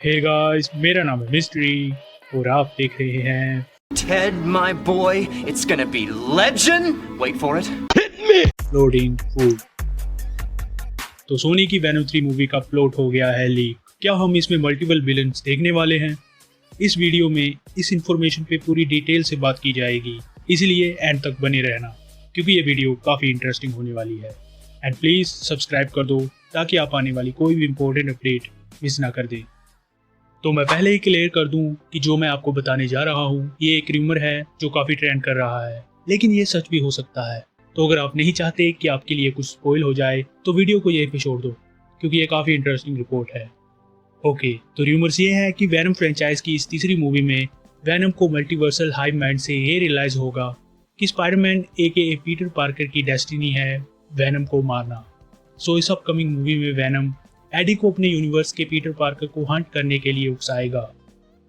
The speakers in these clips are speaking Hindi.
हे गाइस, मेरा नाम है मिस्ट्री और आप देख रहे हैं Ted, my boy, it's gonna be legend. Wait for it. Loading food. तो सोनी की वैनम 3 मूवी का प्लॉट हो गया है लीक। क्या हम इसमें मल्टीपल विलन्स देखने वाले हैं? इस वीडियो में इस इंफॉर्मेशन पे पूरी डिटेल से बात की जाएगी, इसलिए एंड तक बने रहना क्योंकि ये वीडियो काफ़ी इंटरेस्टिंग होने वाली है। एंड प्लीज़ सब्सक्राइब कर दो ताकि आप आने वाली कोई भी इंपॉर्टेंट अपडेट मिस ना कर दें। तो मैं पहले ही क्लियर कर दूं कि जो मैं आपको बताने जा रहा हूं ये एक रूमर है जो काफ़ी ट्रेंड कर रहा है, लेकिन ये सच भी हो सकता है। तो अगर आप नहीं चाहते कि आपके लिए कुछ स्पॉइल हो जाए तो वीडियो को यहीं पे छोड़ दो क्योंकि ये काफ़ी इंटरेस्टिंग रिपोर्ट है। ओके, तो रूमर्स ये है कि वैनम फ्रेंचाइज की इस तीसरी मूवी में वैनम को मल्टीवर्सल हाइव माइंड से ये रियलाइज होगा कि स्पाइडरमैन AKA पीटर पार्कर की डेस्टिनी है वैनम को मारना। सो इस अपकमिंग मूवी में वैनम एडी को अपने यूनिवर्स के पीटर पार्कर को हंट करने के लिए उकसाएगा।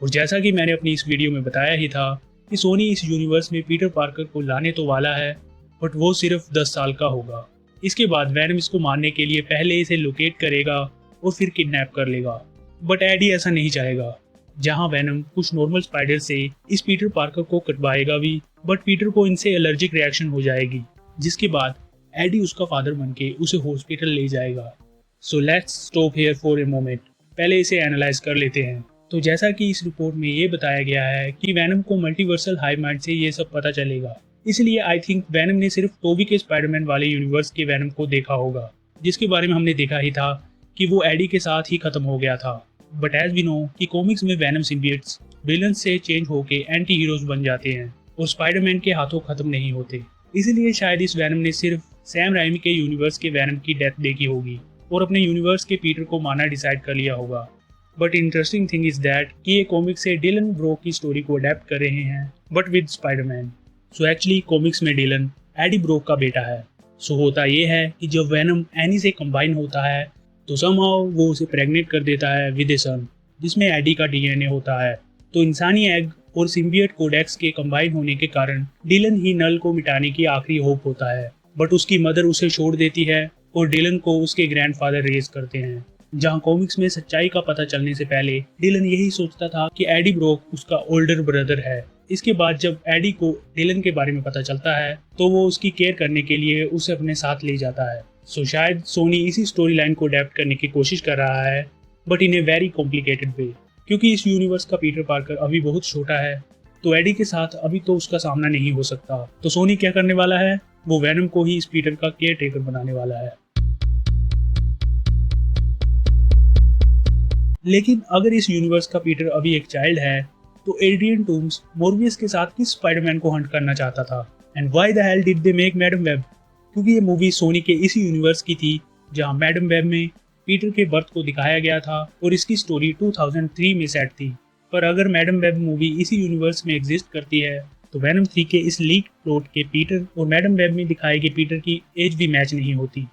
और जैसा कि मैंने अपनी इस वीडियो में बताया ही था कि सोनी इस यूनिवर्स में पीटर पार्कर को लाने तो वाला है, बट वो सिर्फ 10 साल का होगा। इसके बाद वैनम इसको मारने के लिए पहले इसे लोकेट करेगा और फिर किडनैप कर लेगा। बट एडी ऐसा नहीं चाहेगा। जहां वैनम कुछ नॉर्मल स्पाइडर से इस पीटर पार्कर को कटवाएगा भी, बट पीटर को इनसे एलर्जिक रिएक्शन हो जाएगी, जिसके बाद एडी उसका फादर बन के उसे हॉस्पिटल ले जाएगा। So let's stop here for a moment. पहले इसे एनालाइज कर लेते हैं। तो जैसा कि इस रिपोर्ट में ये बताया गया है कि वैनम को मल्टीवर्सल हाइव माइंड से ये सब पता चलेगा, इसलिए आई थिंक वैनम ने सिर्फ टोबी के स्पाइडरमैन वाले यूनिवर्स के वैनम को देखा होगा, जिसके बारे में हमने देखा ही था कि वो एडी के साथ ही खत्म हो गया था। बट एज वी नो कि कॉमिक्स में वैनम सिम्बियट्स विलन से चेंज होके एंटी हीरोज बन जाते हैं और स्पाइडरमैन के हाथों खत्म नहीं होते। इसीलिए शायद इस वैनम ने सिर्फ सैम राइमी के यूनिवर्स के वैनम की डेथ देखी होगी और अपने यूनिवर्स के पीटर को मारना डिसाइड कर लिया होगा। But interesting thing is that कि ये कॉमिक्स से डिलन ब्रोक की स्टोरी को अडेप्ट कर रहे हैं, but with Spiderman. So actually comics में डिलन एडी ब्रोक का बेटा है। सो होता ये है कि जब वैनम एनी से कंबाइन होता है तो समहाउ वो उसे प्रेग्नेंट कर देता है विद ए सन, जिसमें एडी का DNA होता है। तो इंसानी एग और सिम्बियट कोडेक्स के कंबाइन होने के कारण डिलन ही नल को मिटाने की आखिरी होप होता है, बट उसकी मदर उसे छोड़ देती है और डिलन को उसके ग्रैंडफादर रेज करते हैं। जहां कॉमिक्स में सच्चाई का पता चलने से पहले डिलन यही सोचता था कि एडी ब्रोक उसका ओल्डर ब्रदर है। इसके बाद जब एडी को डिलन के बारे में पता चलता है तो वो उसकी केयर करने के लिए उसे अपने साथ ले जाता है। सो शायद सोनी इसी स्टोरी लाइन को अडेप्ट करने की कोशिश कर रहा है, but in a very complicated way, क्योंकि इस यूनिवर्स का पीटर पार्कर अभी बहुत छोटा है, तो एडी के साथ अभी तो उसका सामना नहीं हो सकता। तो सोनी क्या करने वाला है, वो वैनम को ही इस पीटर का केयर टेकर बनाने वाला है। लेकिन अगर इस यूनिवर्स का पीटर अभी एक चाइल्ड है तो एड्रियन टूम्स मोर्बियस के साथ किस स्पाइडरमैन को हंट करना चाहता था? And why the hell did they make Madame Web? क्योंकि ये मूवी सोनी के इसी यूनिवर्स की थी जहां मैडम वेब में पीटर के बर्थ को दिखाया गया था और इसकी स्टोरी 2003 में सेट थी। पर अगर मैडम वेब मूवी इसी यूनिवर्स में एग्जिस्ट करती है तो वैनम 3 के इस लीक प्लॉट के पीटर और मैडम वेब में दिखाए गए पीटर की एज भी मैच नहीं होती।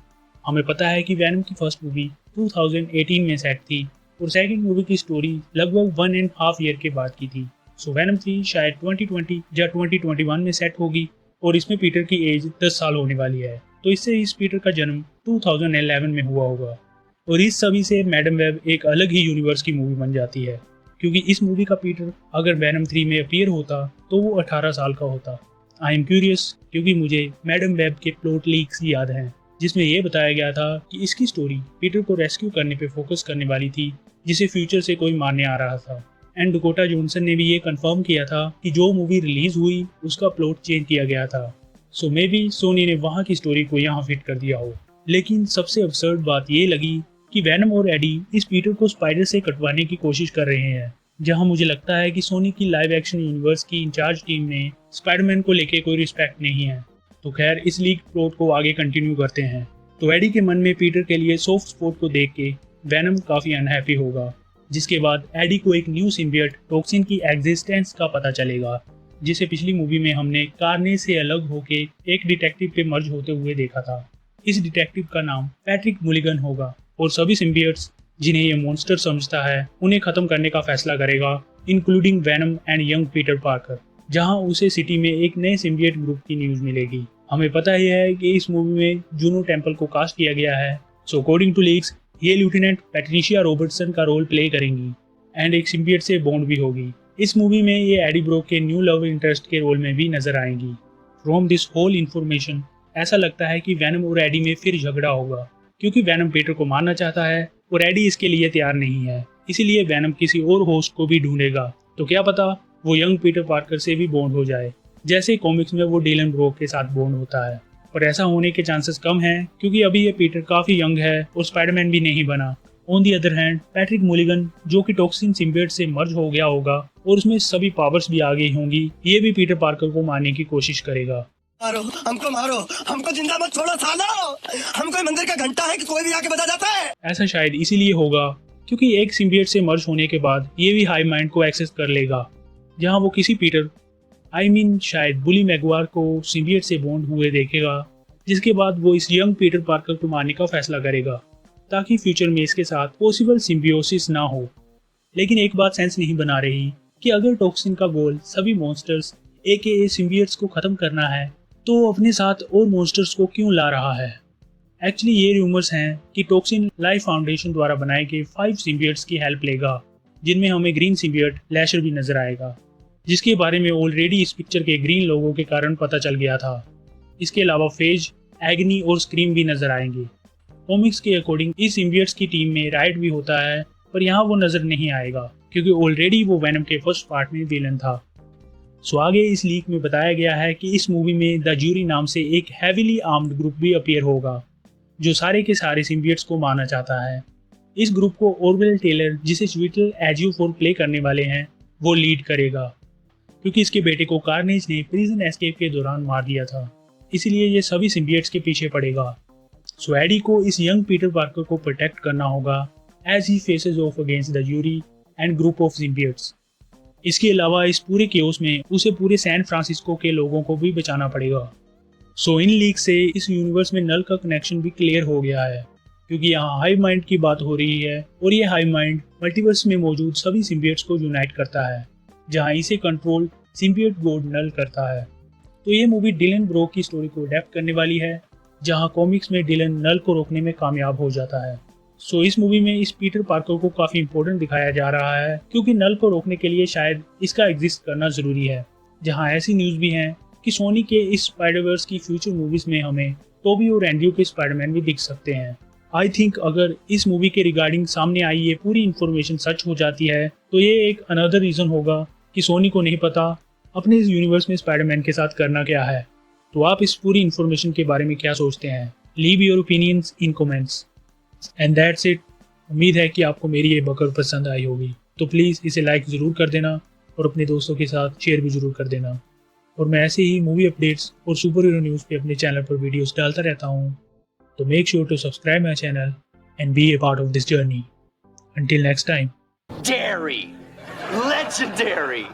हमें पता है कि वैनम की फर्स्ट मूवी 2018 में सेट थी और सेकंड मूवी की स्टोरी लगभग 1.5 ईयर के बाद की थी। सो वैनम 3 शायद 2020 या 2021 में सेट होगी और इसमें पीटर की एज 10 साल होने वाली है। तो इससे इस पीटर का जन्म 2011 में हुआ होगा और इस सभी से मैडम वेब एक अलग ही यूनिवर्स की मूवी बन जाती है, क्योंकि इस मूवी का पीटर अगर वैनम 3 में अपीयर होता तो वो 18 साल का होता। आई एम क्यूरियस क्योंकि मुझे मैडम वेब के प्लॉट लीक्स याद हैं जिसमें यह बताया गया था कि इसकी स्टोरी पीटर को रेस्क्यू करने पे फोकस करने वाली थी, जिसे फ्यूचर से कोई मारने आ रहा था। एंड डकोटा जॉनसन ने भी ये कंफर्म किया था कि जो मूवी रिलीज हुई उसका प्लॉट चेंज किया गया था। सो मे बी सोनी ने वहाँ की स्टोरी को यहाँ फिट कर दिया हो। लेकिन सबसे अब्सर्ड बात ये लगी कि वैनम और एडी इस पीटर को स्पाइडर से कटवाने की कोशिश कर रहे हैं, जहाँ मुझे लगता है कि सोनी की लाइव एक्शन यूनिवर्स की इंचार्ज टीम में स्पाइडरमैन को लेके कोई रिस्पेक्ट नहीं है। तो खैर, इस लीक प्लॉट को आगे कंटिन्यू करते हैं। तो एडी के मन में पीटर के लिए सॉफ्ट स्पॉट को देख के वैनम काफी अनहैप्पी होगा, जिसके बाद एडी को एक न्यू सिम्बियट टॉक्सिन की एग्जिस्टेंस का पता चलेगा, जिसे पिछली मूवी में हमने कार्ने से अलग होके एक डिटेक्टिव पे मर्ज होते हुए देखा था। इस डिटेक्टिव का नाम पैट्रिक मुलिगन होगा और सभी सिम्बियट्स जिन्हें ये मॉन्स्टर समझता है उन्हें खत्म करने का फैसला करेगा, including Venom and young Peter Parker. जहां उसे सिटी में एक नए सिम्बियट ग्रुप की न्यूज मिलेगी। हमें पता ही है कि इस मूवी में जूनो टेम्पल को कास्ट किया गया है। सो अकॉर्डिंग टू लीक्स ये लेफ्टिनेंट पैट्रिशिया रॉबर्टसन का रोल प्ले करेंगी एंड एक सिम्बियट से बॉन्ड भी होगी। इस मूवी में ये एडी ब्रॉक के न्यू लव इंटरेस्ट के रोल में भी नजर आएंगी। फ्रॉम दिस होल इन्फॉर्मेशन ऐसा लगता है कि वैनम और एडी में फिर झगड़ा होगा, क्योंकि वैनम पीटर को मारना चाहता है और एडी इसके लिए तैयार नहीं है। इसीलिए वैनम किसी और होस्ट को भी ढूंढेगा, तो क्या पता वो यंग पीटर पार्कर से भी बॉन्ड हो जाए, जैसे कॉमिक्स में वो डिलन ब्रॉक के साथ बॉन्ड होता है। पर ऐसा होने के चांसेस कम हैं, क्योंकि अभी ये पीटर काफी यंग है और स्पाइडरमैन भी नहीं बना। On the other hand Patrick Mulligan, जो कि टॉक्सिन सिम्बियट से मर्ज हो गया होगा और उसमें सभी पावर्स भी आ गई होंगी, ये भी पीटर पार्कर को मारने की कोशिश करेगा। मारो, हमको जिंदा मत छोड़ो सालो। हम कोई मंदिर का घंटा है कि कोई भी आके बजा जाता है। ऐसा शायद इसीलिए होगा क्योंकि एक सिम्बियट से मर्ज होने के बाद ये भी हाई माइंड को एक्सेस कर लेगा, जहां वो किसी पीटर शायद बुली मैगवार को सिम्बियट से बॉन्ड हुए देखेगा, जिसके बाद वो इस यंग पीटर पार्कर को मारने का फैसला करेगा ताकि फ्यूचर में इसके साथ पॉसिबल सिम्बियोसिस ना हो। लेकिन एक बात सेंस नहीं बना रही कि अगर टॉक्सिन का गोल सभी मॉन्स्टर्स AKA सिम्बियट्स को खत्म करना है, तो वो अपने साथ और मॉन्स्टर्स को क्यों ला रहा है। एक्चुअली ये रूमर्स हैं कि टॉक्सिन लाइफ फाउंडेशन द्वारा बनाए गए 5 सिम्बियट्स की हेल्प लेगा, जिनमें हमें ग्रीन सिम्बियट लैशर भी नजर आएगा, जिसके बारे में ऑलरेडी इस पिक्चर के ग्रीन लोगों के कारण पता चल गया था। इसके अलावा फेज, एग्नी और स्क्रीम भी नजर आएंगे। कॉमिक्स के अकॉर्डिंग इस सिम्बियट्स की टीम में राइट भी होता है, पर यहाँ वो नजर नहीं आएगा क्योंकि ऑलरेडी वो वैनम के फर्स्ट पार्ट में विलन था। सो आगे इस लीक में बताया गया है कि इस मूवी में द ज्यूरी नाम से एक हैवीली आर्म्ड ग्रुप भी अपीयर होगा, जो सारे के सारे सिम्बियट्स को मारना चाहता है। इस ग्रुप को ऑरवेल टेलर, जिसे स्वीटल एजियोफोर प्ले करने वाले हैं, वो लीड करेगा, क्योंकि इसके बेटे को कार्नेज ने प्रिजन एस्केप के दौरान मार दिया था। इसीलिए ये सभी सिम्बियट्स के पीछे पड़ेगा। सो एडी को इस यंग पीटर पार्कर को प्रोटेक्ट करना होगा as he faces off against the jury and group of symbiotes. इसके अलावा इस पूरे केओस में उसे पूरे सैन फ्रांसिस्को के लोगों को भी बचाना पड़ेगा। सो इन लीक से इस यूनिवर्स में नल का कनेक्शन भी क्लियर हो गया है, क्योंकि यहाँ हाई माइंड की बात हो रही है और ये हाई माइंड मल्टीवर्स में मौजूद सभी सिम्बियट्स को यूनाइट करता है, जहाँ इसे कंट्रोल सिम्बियट गॉड नल करता है। तो ये मूवी डिलन ब्रॉक की स्टोरी को अडेप्ट करने वाली है, जहाँ कॉमिक्स में डिलन नल को रोकने में कामयाब हो जाता है। सो इस मूवी में इस पीटर पार्कर को काफी इंपॉर्टेंट दिखाया जा रहा है, क्योंकि नल को रोकने के लिए शायद इसका एग्जिस्ट करना जरूरी है। जहाँ ऐसी न्यूज भी हैं कि सोनी के इस स्पाइडरवर्स की फ्यूचर मूवीज में हमें टोबी और एंड्रयू के स्पाइडरमैन भी दिख सकते हैं। आई थिंक अगर इस मूवी के रिगार्डिंग सामने आई ये पूरी इन्फॉर्मेशन सच हो जाती है, तो ये एक अनदर रीजन होगा कि सोनी को नहीं पता अपने इस यूनिवर्स में स्पाइडरमैन के साथ करना क्या है। तो आप इस पूरी इन्फॉर्मेशन के बारे में क्या सोचते हैं? Leave your opinions in comments. And that's it. उम्मीद है कि आपको मेरी ये बकर पसंद आई होगी, तो प्लीज़ इसे लाइक ज़रूर कर देना और अपने दोस्तों के साथ शेयर भी ज़रूर कर देना। और मैं ऐसे ही मूवी अपडेट्स और सुपर हीरो न्यूज़ पे अपने चैनल पर वीडियोस डालता रहता हूँ, तो make sure to subscribe my channel and be a part of this journey. Until next time. Dairy! Legendary!